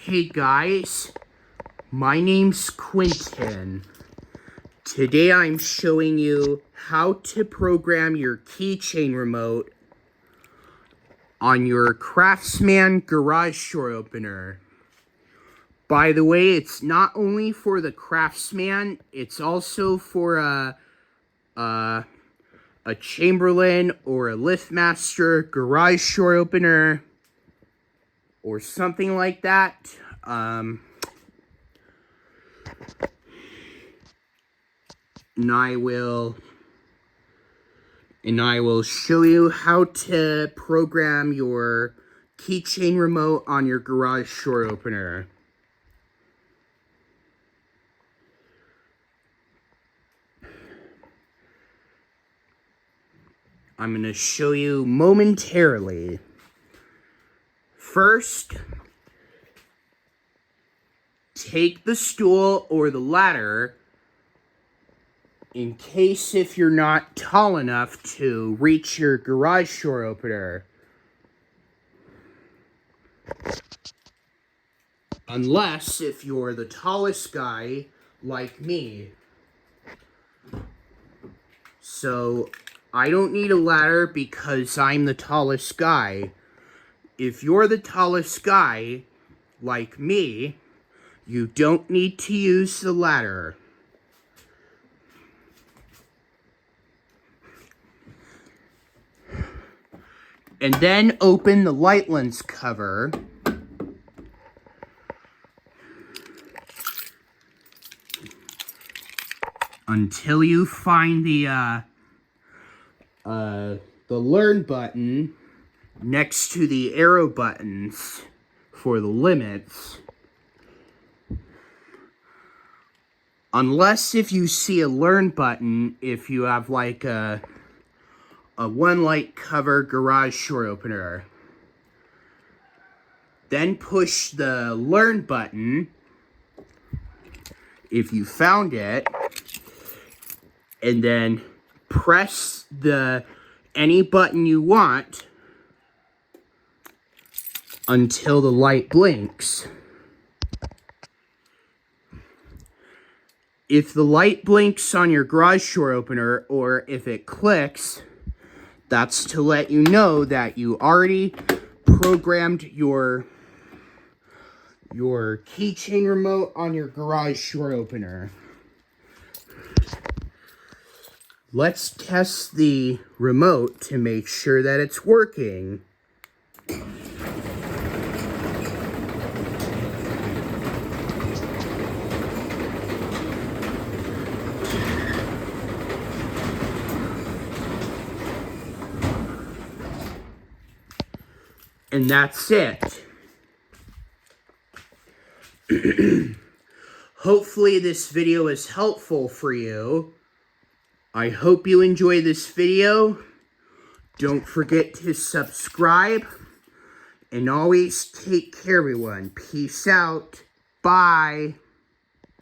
Hey guys, my name's Quentin. Today I'm showing you how to program your keychain remote on your Craftsman garage door opener. By the way, it's not only for the Craftsman, it's also for a Chamberlain or a LiftMaster garage door opener or something like that. And I will show you how to program your keychain remote on your garage door opener. I'm going to show you momentarily. First, take the stool or the ladder in case if you're not tall enough to reach your garage door opener. Unless if you're the tallest guy like me. So I don't need a ladder because I'm the tallest guy. If you're the tallest guy like me, you don't need to use the ladder. And then open the light lens cover. Until you find the learn button next to the arrow buttons for the limits. Unless if you see a learn button, if you have like a one light cover garage door opener. Then push the learn button if you found it, and then press any button you want until the light blinks. If the light blinks on your garage door opener, or if it clicks, that's to let you know that you already programmed your keychain remote on your garage door opener. Let's test the remote to make sure that it's working. And that's it. Hopefully this video is helpful for you. I hope you enjoy this video. Don't forget to subscribe. And always take care, everyone. Peace out. Bye.